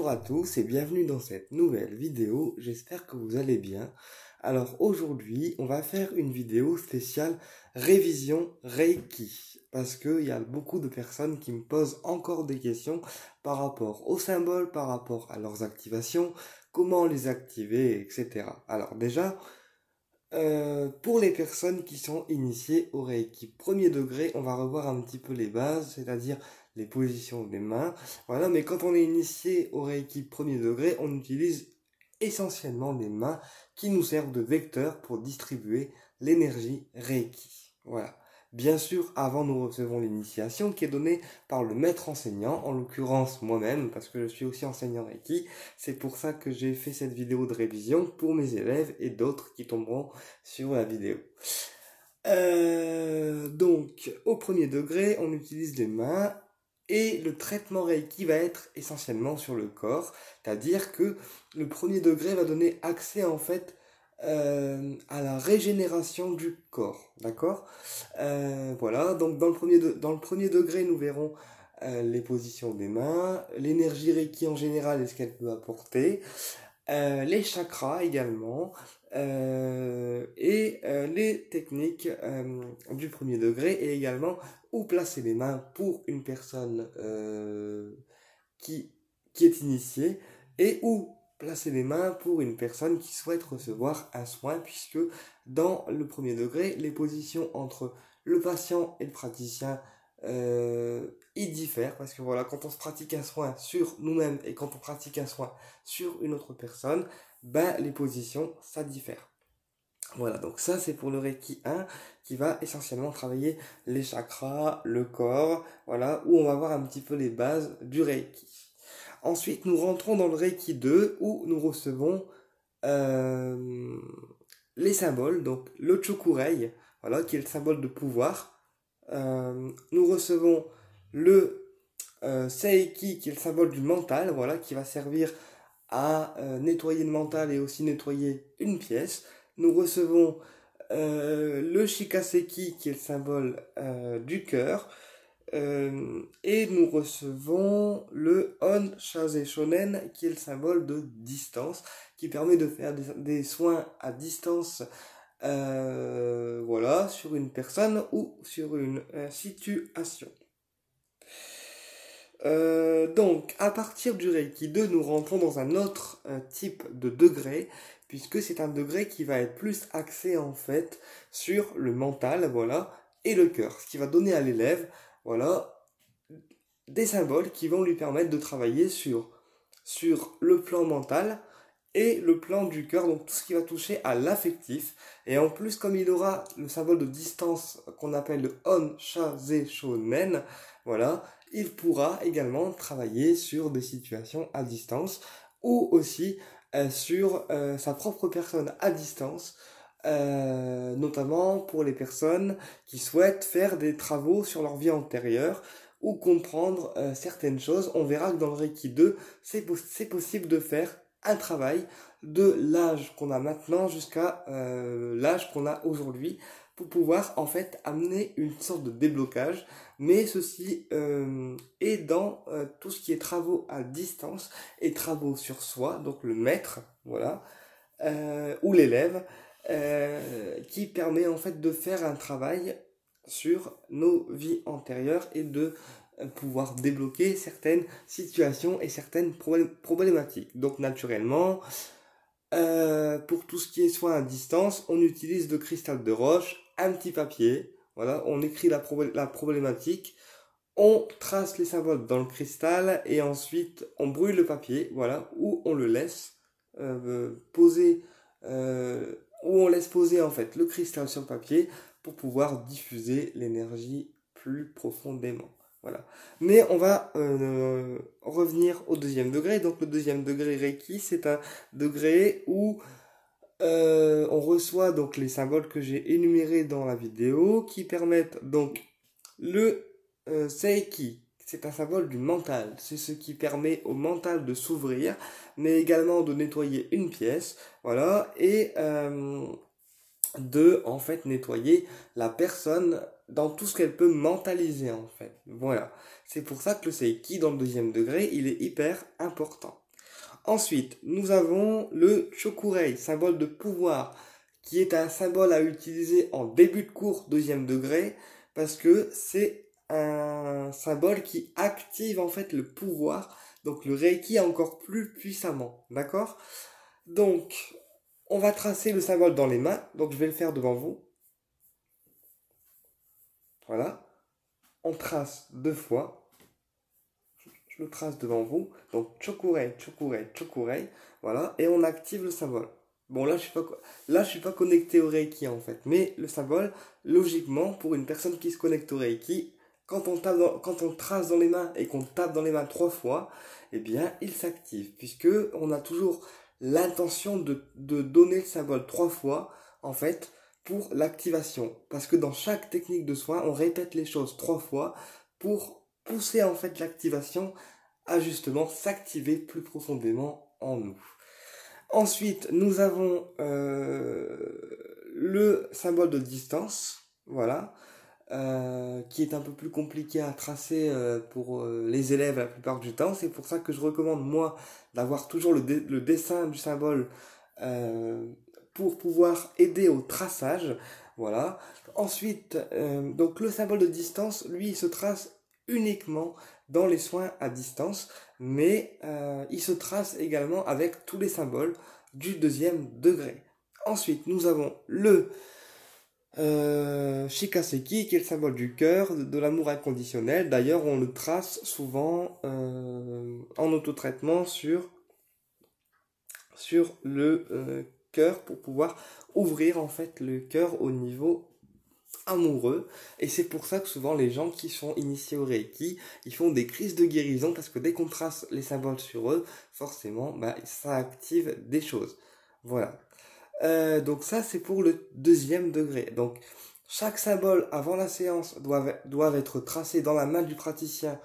Bonjour à tous et bienvenue dans cette nouvelle vidéo, j'espère que vous allez bien. Alors aujourd'hui, on va faire une vidéo spéciale révision Reiki, parce qu'il y a beaucoup de personnes qui me posent encore des questions par rapport aux symboles, par rapport à leurs activations, comment les activer, etc. Alors déjà, pour les personnes qui sont initiées au Reiki premier degré, on va revoir un petit peu les bases, c'est-à-dire les positions des mains. Voilà, mais quand on est initié au Reiki premier degré, on utilise essentiellement des mains qui nous servent de vecteurs pour distribuer l'énergie Reiki. Voilà. Bien sûr, avant nous recevons l'initiation qui est donnée par le maître enseignant, en l'occurrence moi-même, parce que je suis aussi enseignant Reiki. C'est pour ça que j'ai fait cette vidéo de révision pour mes élèves et d'autres qui tomberont sur la vidéo. Donc, au premier degré, on utilise les mains et le traitement Reiki va être essentiellement sur le corps, c'est-à-dire que le premier degré va donner accès en fait à la régénération du corps, d'accord. Voilà, donc dans le premier degré, nous verrons les positions des mains, l'énergie Reiki en général et ce qu'elle peut apporter, les chakras également, les techniques du premier degré, et également où placer les mains pour une personne qui, qui est initiée, et où placer les mains pour une personne qui souhaite recevoir un soin, puisque dans le premier degré, les positions entre le patient et le praticien ils diffèrent, parce que voilà, quand on se pratique un soin sur nous-mêmes et quand on pratique un soin sur une autre personne, ben les positions ça diffère. Voilà, donc ça c'est pour le Reiki 1 qui va essentiellement travailler les chakras, le corps, voilà, où on va voir un petit peu les bases du Reiki. Ensuite, nous rentrons dans le Reiki 2 où nous recevons les symboles, donc le Chokurei, voilà, qui est le symbole de pouvoir. Nous recevons le Seiki, qui est le symbole du mental, voilà, qui va servir à nettoyer le mental et aussi nettoyer une pièce. Nous recevons le Shikaseki, qui est le symbole du cœur. Et nous recevons le On Shaze Shonen, qui est le symbole de distance, qui permet de faire des soins à distance, voilà, sur une personne ou sur une situation. Donc, à partir du Reiki 2, nous rentrons dans un autre type de degré, puisque c'est un degré qui va être plus axé en fait sur le mental, voilà, et le cœur, ce qui va donner à l'élève, voilà, des symboles qui vont lui permettre de travailler sur le plan mental et le plan du cœur, donc tout ce qui va toucher à l'affectif. Et en plus, comme il aura le symbole de distance qu'on appelle le On Shaze Shonen, voilà, il pourra également travailler sur des situations à distance ou aussi sur sa propre personne à distance, notamment pour les personnes qui souhaitent faire des travaux sur leur vie antérieure ou comprendre certaines choses. On verra que dans le Reiki 2, c'est possible de faire un travail de l'âge qu'on a maintenant jusqu'à l'âge qu'on a aujourd'hui pour pouvoir en fait amener une sorte de déblocage, mais ceci est dans tout ce qui est travaux à distance et travaux sur soi, donc le maître, voilà, ou l'élève, qui permet en fait de faire un travail sur nos vies antérieures et de pouvoir débloquer certaines situations et certaines problématiques. Donc naturellement, pour tout ce qui est soin à distance, on utilise le cristal de roche, un petit papier, voilà, on écrit la problématique, on trace les symboles dans le cristal et ensuite on brûle le papier, voilà, ou on le laisse poser, où on laisse poser en fait le cristal sur le papier pour pouvoir diffuser l'énergie plus profondément. Voilà. Mais on va revenir au deuxième degré. Donc le deuxième degré Reiki, c'est un degré où on reçoit donc les symboles que j'ai énumérés dans la vidéo qui permettent donc le Seiki. C'est un symbole du mental. C'est ce qui permet au mental de s'ouvrir, mais également de nettoyer une pièce, voilà, et de en fait nettoyer la personne dans tout ce qu'elle peut mentaliser en fait. Voilà. C'est pour ça que le Seiki dans le deuxième degré, il est hyper important. Ensuite, nous avons le Chokurei, symbole de pouvoir, qui est un symbole à utiliser en début de cours deuxième degré, parce que c'est un symbole qui active en fait le pouvoir, donc le Reiki encore plus puissamment, d'accord? Donc, on va tracer le symbole dans les mains, donc je vais le faire devant vous, voilà. On trace deux fois, je le trace devant vous, donc Chokurei, Chokurei, Chokurei, voilà, et on active le symbole. Bon, là, je suis pas connecté au Reiki en fait, mais le symbole, logiquement, pour une personne qui se connecte au Reiki, quand on trace dans les mains et qu'on tape dans les mains trois fois, eh bien, il s'active, puisque on a toujours l'intention de donner le symbole trois fois, en fait, pour l'activation. Parce que dans chaque technique de soin, on répète les choses trois fois pour pousser en fait l'activation à justement s'activer plus profondément en nous. Ensuite, nous avons le symbole de distance, voilà, qui est un peu plus compliqué à tracer pour les élèves la plupart du temps. C'est pour ça que je recommande, moi, d'avoir toujours le dessin du symbole euh, pour pouvoir aider au traçage. Voilà. Ensuite, donc le symbole de distance, lui, il se trace uniquement dans les soins à distance, mais il se trace également avec tous les symboles du deuxième degré. Ensuite, nous avons le Shikaseki, qui est le symbole du cœur, de l'amour inconditionnel. D'ailleurs, on le trace souvent en autotraitement sur le cœur pour pouvoir ouvrir en fait le cœur au niveau amoureux. Et c'est pour ça que souvent les gens qui sont initiés au Reiki, ils font des crises de guérison parce que dès qu'on trace les symboles sur eux, forcément, bah, ça active des choses. Voilà. Donc ça, c'est pour le deuxième degré. Donc, chaque symbole avant la séance doivent être tracés dans la main du praticien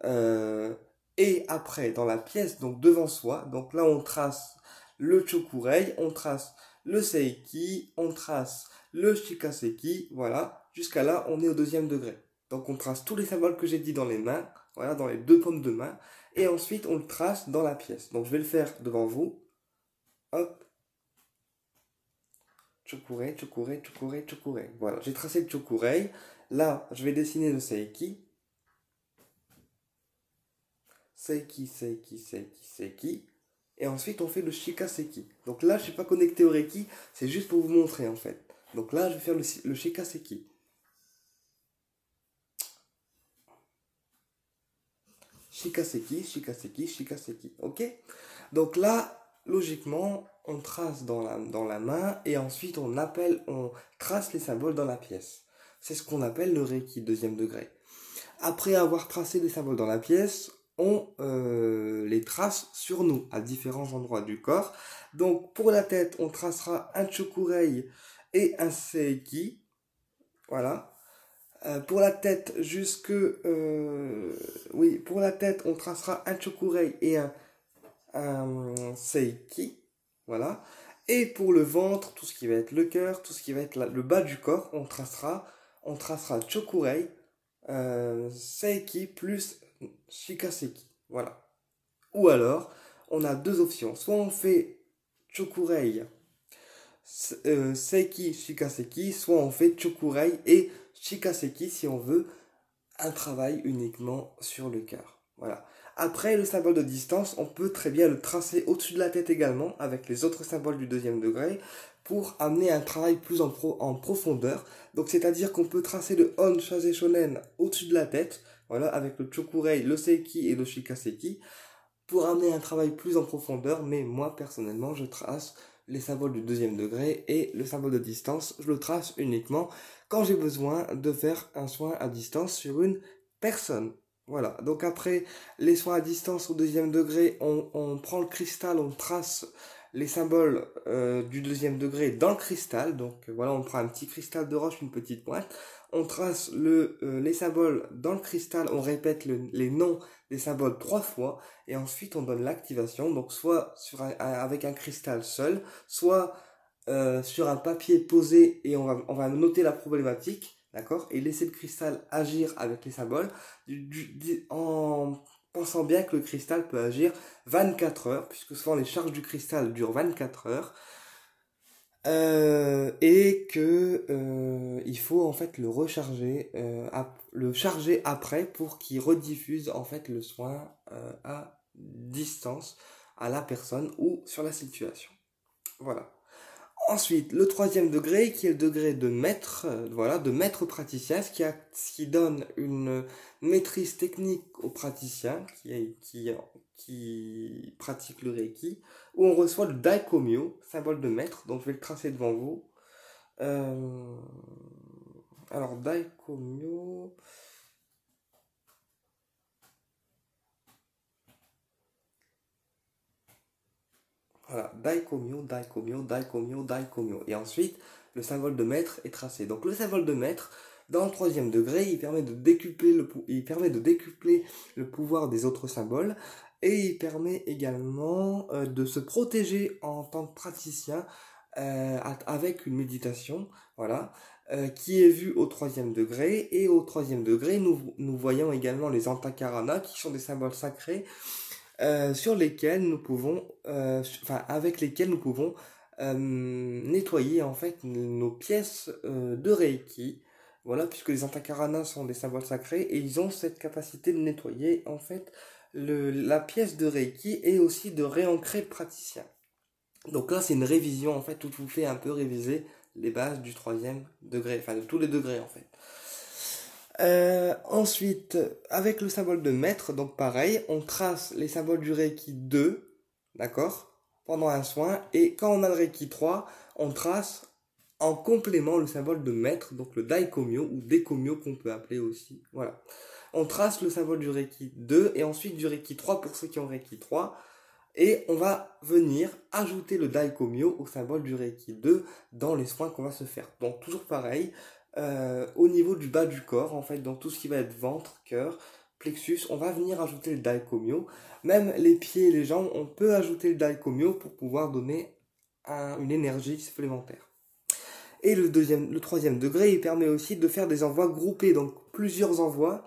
euh, et après dans la pièce, donc devant soi. Donc là, on trace le Chokurei, on trace le Seiki, on trace le Shikaseki, voilà. Jusqu'à là, on est au deuxième degré. Donc on trace tous les symboles que j'ai dit dans les mains, voilà, dans les deux paumes de main. Et ensuite, on le trace dans la pièce. Donc je vais le faire devant vous. Hop. Chokurei, Chokurei, Chokurei, Chokurei. Voilà, j'ai tracé le Chokurei. Là, je vais dessiner le Seiki. Seiki, Seiki, Seiki, Seiki. Et ensuite, on fait le Shikaseki. Donc là, je ne suis pas connecté au Reiki, c'est juste pour vous montrer en fait. Donc là, je vais faire le Shikaseki. Shikaseki, Shikaseki, Shikaseki. Ok? Donc là, logiquement, on trace dans la main et ensuite on trace les symboles dans la pièce. C'est ce qu'on appelle le Reiki, deuxième degré. Après avoir tracé les symboles dans la pièce, on les trace sur nous, à différents endroits du corps. Donc pour la tête, on tracera un Chokurei et un Seiki. Voilà. Pour la tête, oui, pour la tête, on tracera un Chokurei et un Seiki. Voilà. Et pour le ventre, tout ce qui va être le cœur, tout ce qui va être le bas du corps, on tracera Chokurei, Seiki plus Shikaseki. Voilà. Ou alors, on a deux options. Soit on fait Chokurei, Seiki, Shikaseki, soit on fait Chokurei et Shikaseki si on veut un travail uniquement sur le cœur. Voilà. Après, le symbole de distance, on peut très bien le tracer au-dessus de la tête également, avec les autres symboles du deuxième degré, pour amener un travail plus en profondeur. Donc, c'est-à-dire qu'on peut tracer le On Shase Shonen au-dessus de la tête, voilà, avec le Chokurei, le Seiki et le Shikaseki, pour amener un travail plus en profondeur, mais moi, personnellement, je trace les symboles du deuxième degré et le symbole de distance, je le trace uniquement quand j'ai besoin de faire un soin à distance sur une personne. Voilà, donc après les soins à distance au deuxième degré, on prend le cristal, on trace les symboles du deuxième degré dans le cristal. Donc voilà, on prend un petit cristal de roche, une petite pointe, on trace les symboles dans le cristal, on répète les noms des symboles trois fois, et ensuite on donne l'activation, donc soit avec un cristal seul, soit sur un papier posé et on va noter la problématique, d'accord, et laisser le cristal agir avec les symboles en pensant bien que le cristal peut agir 24 heures, puisque souvent les charges du cristal durent 24 heures, et que il faut en fait le recharger, le charger après pour qu'il rediffuse en fait le soin à distance à la personne ou sur la situation. Voilà. Ensuite, le troisième degré, qui est le degré de maître, voilà, de maître praticien, ce qui donne une maîtrise technique au praticien qui pratique le Reiki, où on reçoit le Daikomyo, symbole de maître, donc je vais le tracer devant vous. Euh, alors, Daikomyo. Voilà, Daikomyo, Daikomyo, Daikomyo, Daikomyo. Et ensuite, le symbole de maître est tracé. Donc le symbole de maître, dans le troisième degré, il permet de décupler le pouvoir des autres symboles. Et il permet également de se protéger en tant que praticien avec une méditation, voilà, qui est vue au troisième degré. Et au troisième degré, nous voyons également les antakarana, qui sont des symboles sacrés sur lesquels nous pouvons, avec lesquels nous pouvons nettoyer en fait nos pièces de Reiki. Voilà, puisque les antakarana sont des symboles sacrés et ils ont cette capacité de nettoyer en fait la pièce de Reiki et aussi de réancrer le praticien. Donc là, c'est une révision en fait où je vous fais un peu réviser les bases du troisième degré, enfin de tous les degrés en fait. Ensuite, avec le symbole de maître, donc pareil, on trace les symboles du Reiki 2, d'accord, pendant un soin, et quand on a le Reiki 3, on trace en complément le symbole de maître, donc le Daikomyo ou Dekomyo qu'on peut appeler aussi, voilà. On trace le symbole du Reiki 2 et ensuite du Reiki 3 pour ceux qui ont Reiki 3, et on va venir ajouter le Daikomyo au symbole du Reiki 2 dans les soins qu'on va se faire. Donc toujours pareil, au niveau du bas du corps, en fait, dans tout ce qui va être ventre, cœur, plexus, on va venir ajouter le Daikomyo. Même les pieds et les jambes, on peut ajouter le Daikomyo pour pouvoir donner une énergie supplémentaire. Et le troisième degré, il permet aussi de faire des envois groupés, donc plusieurs envois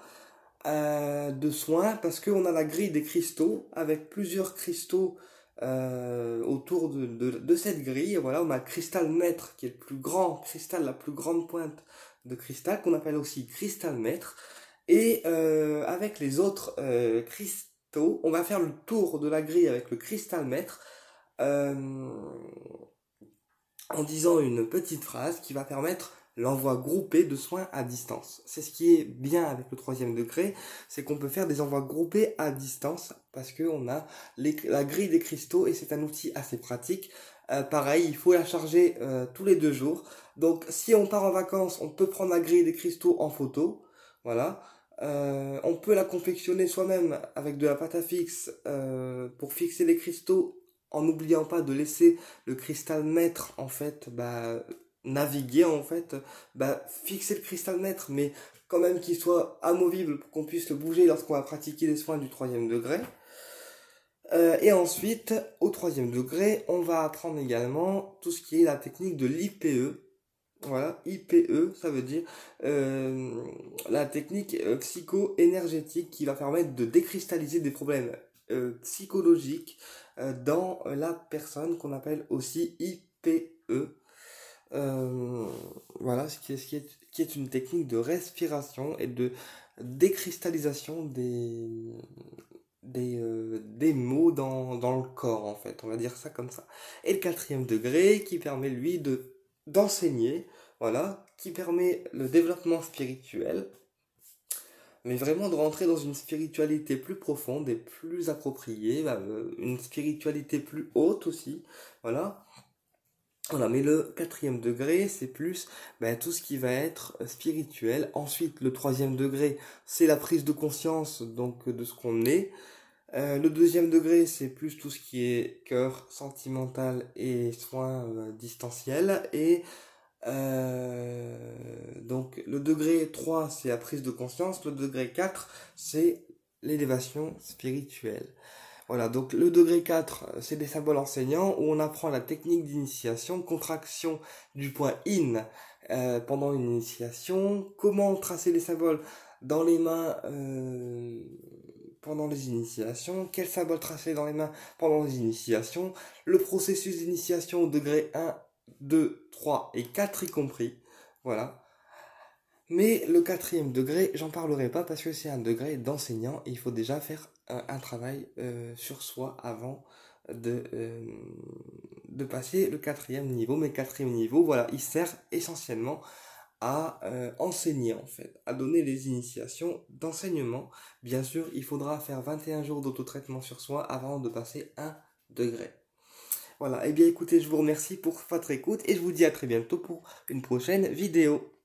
de soins, parce qu'on a la grille des cristaux, avec plusieurs cristaux autour de cette grille. Voilà, on a le cristal maître, qui est le plus grand cristal, la plus grande pointe de cristal, qu'on appelle aussi cristal maître. Et avec les autres cristaux, on va faire le tour de la grille avec le cristal maître, en disant une petite phrase qui va permettre l'envoi groupé de soins à distance. C'est ce qui est bien avec le troisième degré, c'est qu'on peut faire des envois groupés à distance parce qu'on a la grille des cristaux et c'est un outil assez pratique. Pareil, il faut la charger tous les 2 jours. Donc si on part en vacances, on peut prendre la grille des cristaux en photo. Voilà. On peut la confectionner soi-même avec de la pâte à fixe pour fixer les cristaux en n'oubliant pas de laisser le cristal maître en fait naviguer en fait, fixer le cristal maître mais quand même qu'il soit amovible pour qu'on puisse le bouger lorsqu'on va pratiquer les soins du troisième degré. Et ensuite, au troisième degré, on va apprendre également tout ce qui est la technique de l'IPE. Voilà, IPE, ça veut dire la technique psycho-énergétique qui va permettre de décristalliser des problèmes psychologiques dans la personne qu'on appelle aussi IPE. Voilà, qui est une technique de respiration et de décristallisation des mots dans le corps, en fait, on va dire ça comme ça. Et le quatrième degré qui permet, lui, d'enseigner, voilà, qui permet le développement spirituel, mais vraiment de rentrer dans une spiritualité plus profonde et plus appropriée, une spiritualité plus haute aussi, voilà. Voilà, mais le quatrième degré, c'est plus tout ce qui va être spirituel. Ensuite, le troisième degré, c'est la prise de conscience donc de ce qu'on est. Le deuxième degré, c'est plus tout ce qui est cœur, sentimental et soins distanciels. Et donc le degré 3, c'est la prise de conscience. Le degré 4, c'est l'élévation spirituelle. Voilà, donc le degré 4, c'est des symboles enseignants où on apprend la technique d'initiation, contraction du point IN pendant une initiation, comment tracer les symboles dans les mains pendant les initiations, quel symbole tracer dans les mains pendant les initiations, le processus d'initiation au degré 1, 2, 3 et 4 y compris. Voilà. Mais le quatrième degré, j'en parlerai pas parce que c'est un degré d'enseignant et il faut déjà faire un travail sur soi avant de, euh, de passer le quatrième niveau. Mais le quatrième niveau, voilà, il sert essentiellement à enseigner en fait, à donner les initiations d'enseignement. Bien sûr, il faudra faire 21 jours d'autotraitement sur soi avant de passer un degré. Voilà, et bien écoutez, je vous remercie pour votre écoute et je vous dis à très bientôt pour une prochaine vidéo.